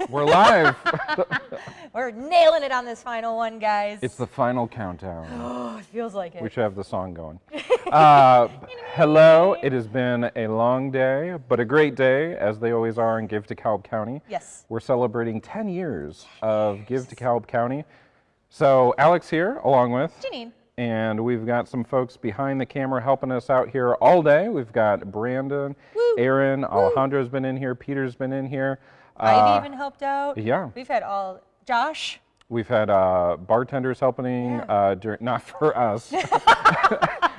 We're live. We're nailing it on this final one, guys. It's the final countdown. Oh, it feels like it. We should have the song going. Hello. It has been a long day, but a great day, as they always are in Give DeKalb County. Yes. We're celebrating 10 years of Give DeKalb County. So Alex here, along with Janine. And we've got some folks behind the camera helping us out here all day. We've got Brandon, Woo. Aaron, Alejandro's been in here, Peter's been in here. I've even helped out. Yeah. We've had Josh. We've had bartenders helping, not for us. That's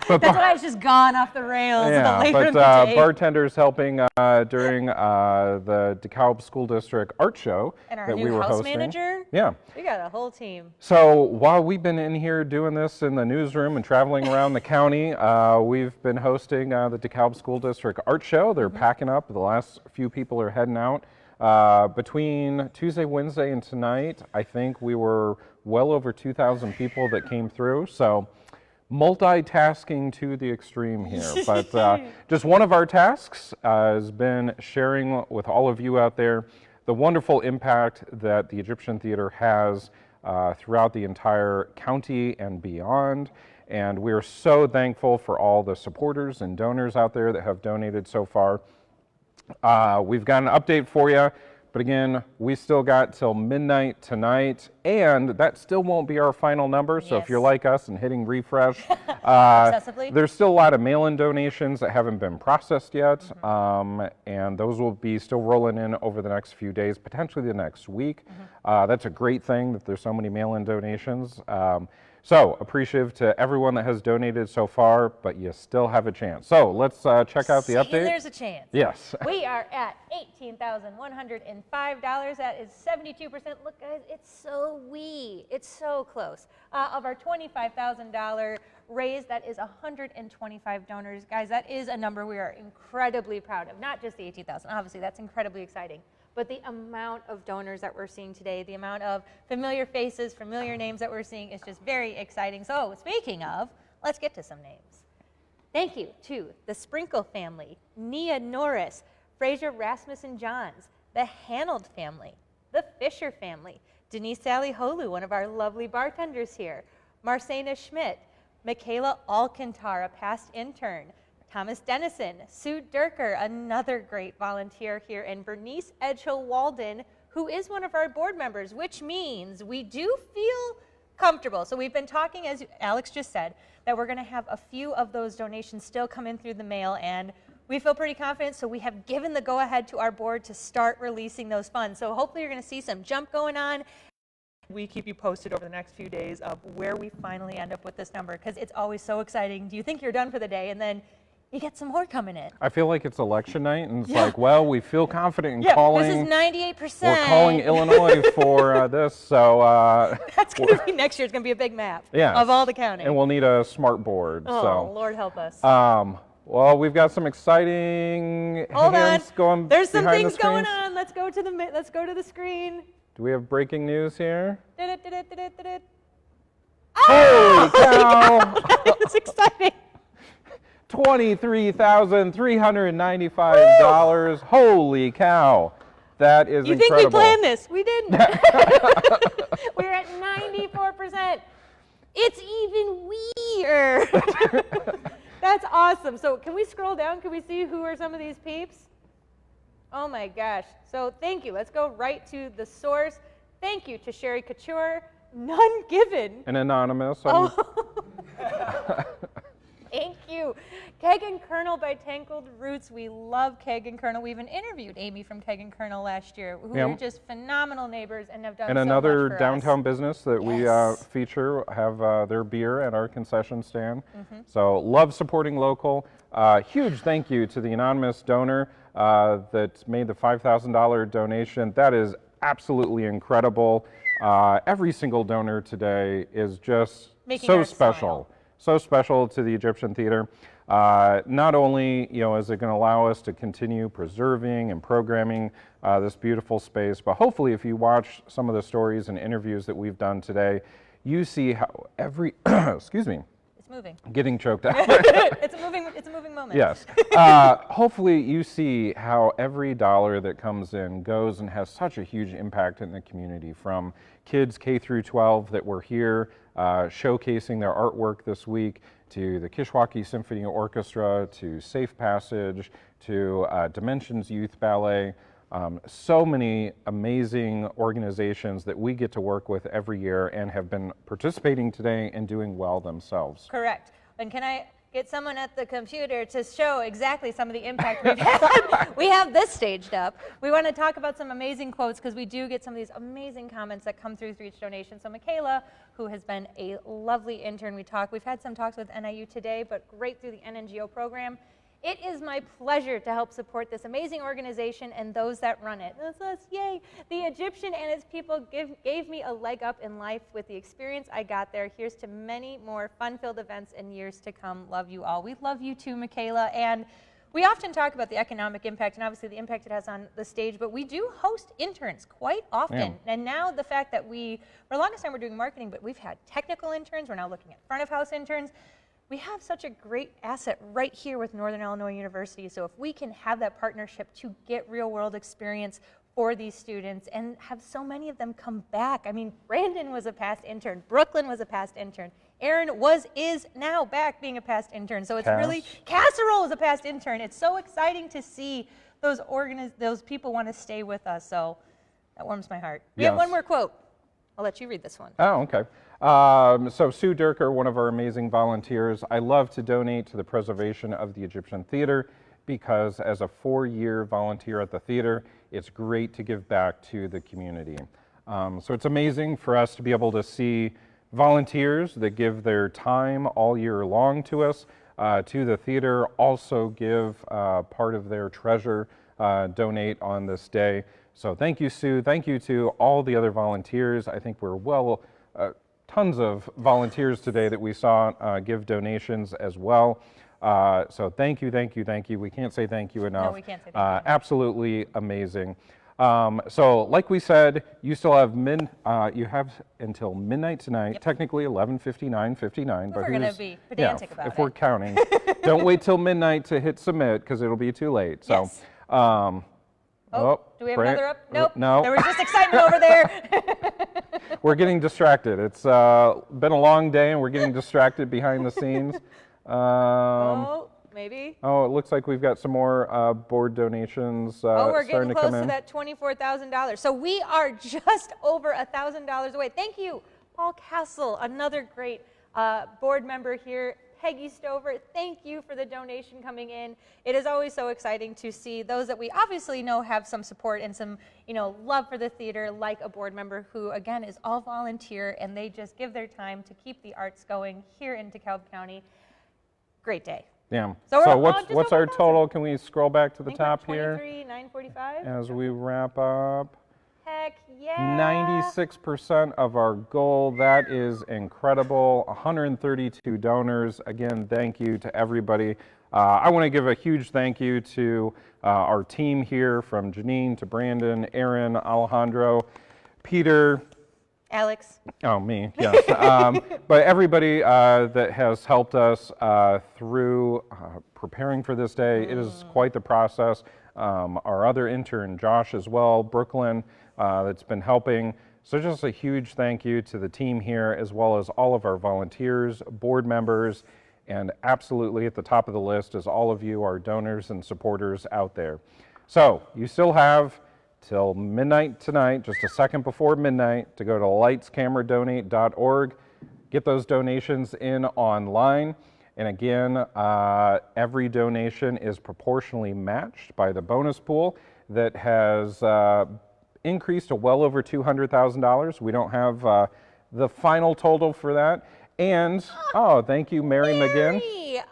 why it's just gone off the rails. Yeah, later but in the day. bartenders helping during the DeKalb School District Art Show And our that new we were house hosting. manager. Yeah. We got a whole team. So while we've been in here doing this in the newsroom and traveling around the county, we've been hosting the DeKalb School District Art Show. They're packing up. The last few people are heading out. Between Tuesday, Wednesday, and tonight, I think we were well over 2,000 people that came through. So multitasking to the extreme here. But just one of our tasks has been sharing with all of you out there the wonderful impact that the Egyptian Theater has throughout the entire county and beyond. And we are so thankful for all the supporters and donors out there that have donated so far. We've got an update for you, but again, we still got till midnight tonight, and that still won't be our final number. So if you're like us and hitting refresh, there's still a lot of mail-in donations that haven't been processed yet, and those will be still rolling in over the next few days, potentially the next week. That's a great thing that there's so many mail-in donations. So appreciative to everyone that has donated so far, but you still have a chance. So let's check out the update. There's a chance. Yes. We are at $18,105. That is 72%. Look, guys, it's so close. Of our $25,000 raise, that is 125 donors. Guys, that is a number we are incredibly proud of. Not just the 18,000. Obviously, that's incredibly exciting. But the amount of donors that we're seeing today, the amount of familiar faces, familiar names that we're seeing is just very exciting. So speaking of, let's get to some names. Thank you to the Sprinkle family, Nia Norris, Fraser Rasmussen Johns, the Hanold family, the Fisher family, Denise Sally Holu, one of our lovely bartenders here, Marcena Schmidt, Michaela Alcantara, past intern, Thomas Dennison, Sue Durker, another great volunteer here, and Bernice Edgehill-Walden, who is one of our board members, which means we do feel comfortable. So we've been talking, as Alex just said, that we're going to have a few of those donations still come in through the mail, and we feel pretty confident, so we have given the go-ahead to our board to start releasing those funds. So hopefully you're going to see some jump going on. We keep you posted over the next few days of where we finally end up with this number, because it's always so exciting. Do you think you're done for the day, and then you get some more coming in? I feel like it's election night, and it's like, well, we feel confident in calling. This is 98%. We're calling Illinois for this, so that's going to be next year. It's going to be a big map of all the county. And we'll need a smart board. Oh, so. Lord help us. Well, we've got some exciting hands going. There's some behind things the screens. going on. Let's go to the screen. Do we have breaking news here? Oh! Holy cow! It's exciting. $23,395. Holy cow. That is incredible. You think we planned this? We didn't. We're at 94%. It's even weird. That's awesome. So can we scroll down? Can we see who are some of these peeps? Oh my gosh. So thank you. Let's go right to the source. Thank you to Sherry Couture. None given. An anonymous. Thank you. Keg and Kernel by Tangled Roots. We love Keg and Kernel. We even interviewed Amy from Keg and Kernel last year, who are just phenomenal neighbors and have done so much for us. And another downtown business that we feature, have their beer at our concession stand. So love supporting local. Huge thank you to the anonymous donor that made the $5,000 donation. That is absolutely incredible. Every single donor today is just so special. So special to the Egyptian Theater. Not only is it going to allow us to continue preserving and programming this beautiful space, but hopefully if you watch some of the stories and interviews that we've done today, you see how every, excuse me, moving. Getting choked out. It's a moving moment. Yes. Hopefully you see how every dollar that comes in goes and has such a huge impact in the community, from kids K through 12 that were here showcasing their artwork this week, to the Kishwaukee Symphony Orchestra, to Safe Passage, to Dimensions Youth Ballet. So many amazing organizations that we get to work with every year and have been participating today and doing well themselves. Correct. And can I get someone at the computer to show exactly some of the impact we've had? We have this staged up. We want to talk about some amazing quotes because we do get some of these amazing comments that come through each donation. So Michaela, who has been a lovely intern, we've had some talks with NIU today, but great through the NNGO program. It is my pleasure to help support this amazing organization and those that run it. That's us, yay! The Egyptian and its people gave me a leg up in life with the experience I got there. Here's to many more fun-filled events in years to come. Love you all. We love you too, Michaela. And we often talk about the economic impact and obviously the impact it has on the stage, but we do host interns quite often. Yeah. And now the fact that for the longest time we're doing marketing, but we've had technical interns, we're now looking at front of house interns. We have such a great asset right here with Northern Illinois University, so if we can have that partnership to get real world experience for these students and have so many of them come back. I mean, Brandon was a past intern, Brooklyn was a past intern, Aaron is now back being a past intern, so it's really, Casserole is a past intern. It's so exciting to see those people want to stay with us, so that warms my heart. We have one more quote. I'll let you read this one. Oh, okay. So Sue Durker, one of our amazing volunteers, I love to donate to the preservation of the Egyptian Theater because as a 4-year volunteer at the theater, it's great to give back to the community. So it's amazing for us to be able to see volunteers that give their time all year long to us, to the theater, also give part of their treasure, donate on this day. So thank you, Sue. Thank you to all the other volunteers. I think we're tons of volunteers today that we saw give donations as well. So thank you, thank you, thank you. We can't say thank you enough. No, we can't say thank you. Absolutely amazing. So like we said, you still have you have until midnight tonight, Yep. Technically 11:59:59. We're going to be pedantic about it. If we're counting. Don't wait till midnight to hit submit because it'll be too late. So. Yes. Do we have another up? Nope. No. There was just excitement over there. We're getting distracted. It's been a long day and we're getting distracted behind the scenes. Maybe. Oh, it looks like we've got some more board donations we're starting getting to come close to in. that $24,000. So we are just over $1,000 away. Thank you, Paul Castle, another great board member here. Peggy Stover, thank you for the donation coming in. It is always so exciting to see those that we obviously know have some support and some, love for the theater, like a board member who, again, is all volunteer, and they just give their time to keep the arts going here in DeKalb County. Great day. Yeah. So So we're what's our total? Can we scroll back to the top here 23,945. as we wrap up? Heck yeah. 96% of our goal. That is incredible. 132 donors. Again, thank you to everybody. I want to give a huge thank you to our team here, from Janine to Brandon, Aaron, Alejandro, Peter. Alex. Oh, me, yes. But everybody that has helped us through preparing for this day. It is quite the process. Our other intern, Josh, as well, Brooklyn, that's been helping. So just a huge thank you to the team here, as well as all of our volunteers, board members, and absolutely at the top of the list is all of you, our donors and supporters out there. So you still have till midnight tonight, just a second before midnight, to go to lightscameradonate.org, get those donations in online. And again, every donation is proportionally matched by the bonus pool that has increased to well over $200,000. We don't have the final total for that. And, thank you, Mary McGinn.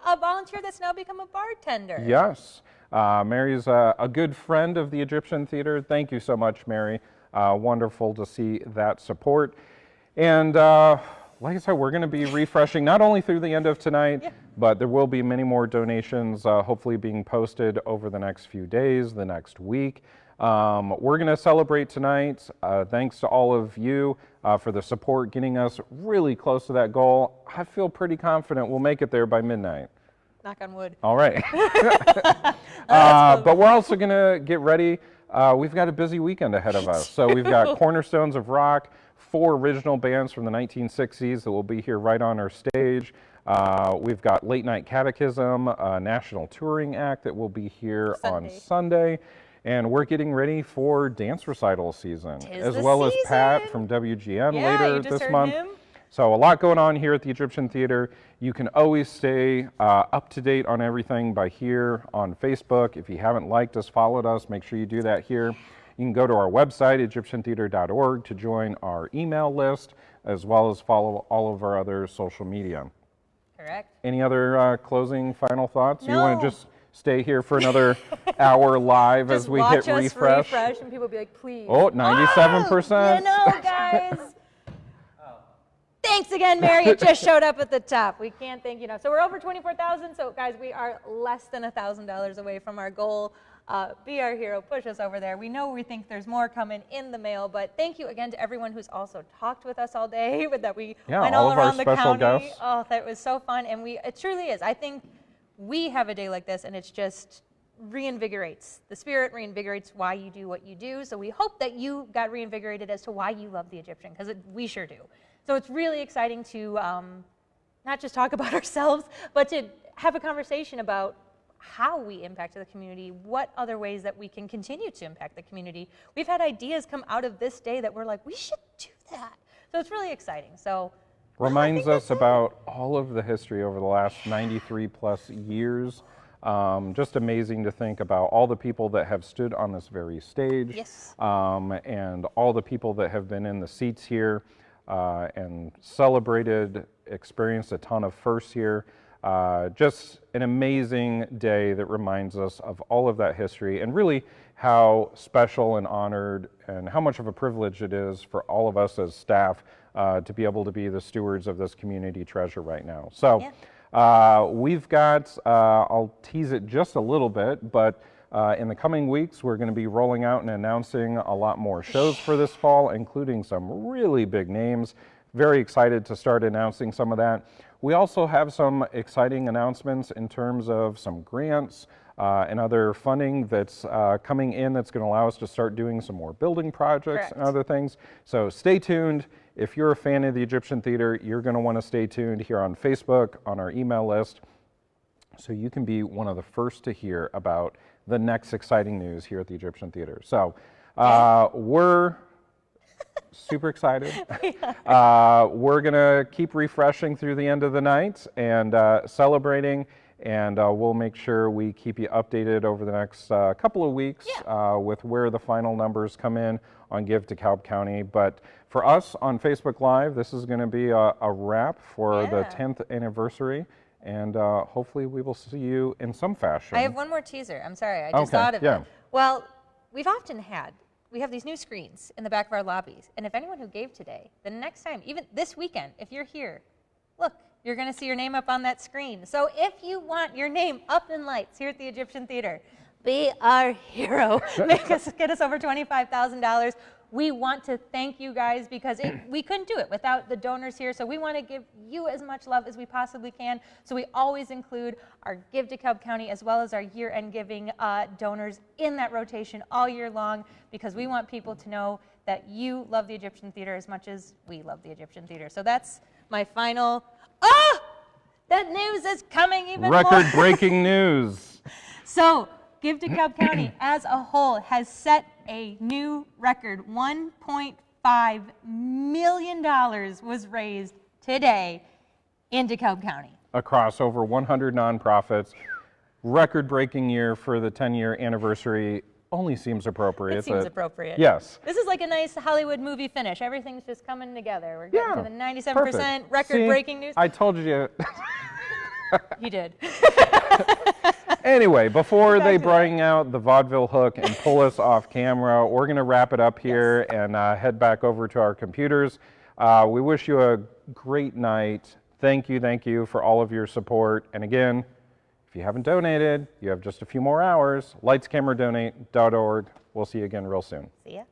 A volunteer that's now become a bartender. Yes. Mary's a good friend of the Egyptian Theater. Thank you so much, Mary. Wonderful to see that support. And like I said, we're going to be refreshing not only through the end of tonight, but there will be many more donations hopefully being posted over the next few days, the next week. We're going to celebrate tonight. Thanks to all of you for the support, getting us really close to that goal. I feel pretty confident we'll make it there by midnight. Knock on wood. All right. But we're also going to get ready. We've got a busy weekend ahead of us. So we've got Cornerstones of Rock, 4 original bands from the 1960s that will be here right on our stage. We've got Late Night Catechism, a national touring act that will be here on Sunday. And we're getting ready for dance recital season, as well as Pat from WGN later this month. So a lot going on here at the Egyptian Theater. You can always stay up to date on everything by here on Facebook. If you haven't liked us, followed us, make sure you do that here. You can go to our website, egyptiantheater.org, to join our email list, as well as follow all of our other social media. Correct. Any other closing final thoughts? No. You want to just stay here for another hour live as we hit refresh? And people be like, please. Oh, 97%. You know, guys. Thanks again, Mary. It just showed up at the top. We can't thank you enough. So we're over 24,000. So guys, we are less than $1,000 away from our goal. Be our hero. Push us over there. We know we think there's more coming in the mail, but thank you again to everyone who's also talked with us all day. That we went all around the county. Guests. Oh, that was so fun, and it truly is. I think we have a day like this, and it's just reinvigorates the spirit, reinvigorates why you do what you do. So we hope that you got reinvigorated as to why you love the Egyptian, because we sure do. So it's really exciting to not just talk about ourselves, but to have a conversation about how we impact the community, what other ways that we can continue to impact the community. We've had ideas come out of this day that we're like, we should do that. So it's really exciting. So reminds us about all of the history over the last 93 plus years. Just amazing to think about all the people that have stood on this very stage. Yes. And all the people that have been in the seats here and celebrated, experienced a ton of firsts here. Just an amazing day that reminds us of all of that history and really how special and honored and how much of a privilege it is for all of us as staff to be able to be the stewards of this community treasure right now. So we've got, I'll tease it just a little bit, but in the coming weeks, we're going to be rolling out and announcing a lot more shows for this fall, including some really big names. Very excited to start announcing some of that. We also have some exciting announcements in terms of some grants and other funding that's coming in that's going to allow us to start doing some more building projects and other things. So stay tuned. If you're a fan of the Egyptian Theater, you're going to want to stay tuned here on Facebook, on our email list, so you can be one of the first to hear about the next exciting news here at the Egyptian Theater. So we're super excited. We're going to keep refreshing through the end of the night and celebrating, and we'll make sure we keep you updated over the next couple of weeks with where the final numbers come in on Give DeKalb County. But for us on Facebook Live, this is going to be a wrap for the 10th anniversary, and hopefully we will see you in some fashion. I have one more teaser. I'm sorry, I just thought of it. Well, we have these new screens in the back of our lobbies, and if anyone who gave today, the next time, even this weekend, if you're here, look, you're going to see your name up on that screen. So if you want your name up in lights here at the Egyptian Theater, be our hero. Get us over $25,000. We want to thank you guys because we couldn't do it without the donors here. So we want to give you as much love as we possibly can. So we always include our Give DeKalb County as well as our year-end giving donors in that rotation all year long, because we want people to know that you love the Egyptian Theater as much as we love the Egyptian Theater. So that's my final. Oh, that news is coming even more. Record-breaking news. So Give DeKalb County as a whole has set a new record. $1.5 million was raised today in DeKalb County. Across over 100 nonprofits. Record-breaking year for the 10-year anniversary. Only seems appropriate. It seems appropriate. Yes. This is like a nice Hollywood movie finish. Everything's just coming together. We're getting to the 97% record-breaking news. I told you. You did. Anyway, before they bring out the vaudeville hook and pull us off camera, we're going to wrap it up here and head back over to our computers. We wish you a great night. Thank you for all of your support. And again, If you haven't donated, you have just a few more hours. Lightscameradonate.org. We'll see you again real soon. See ya.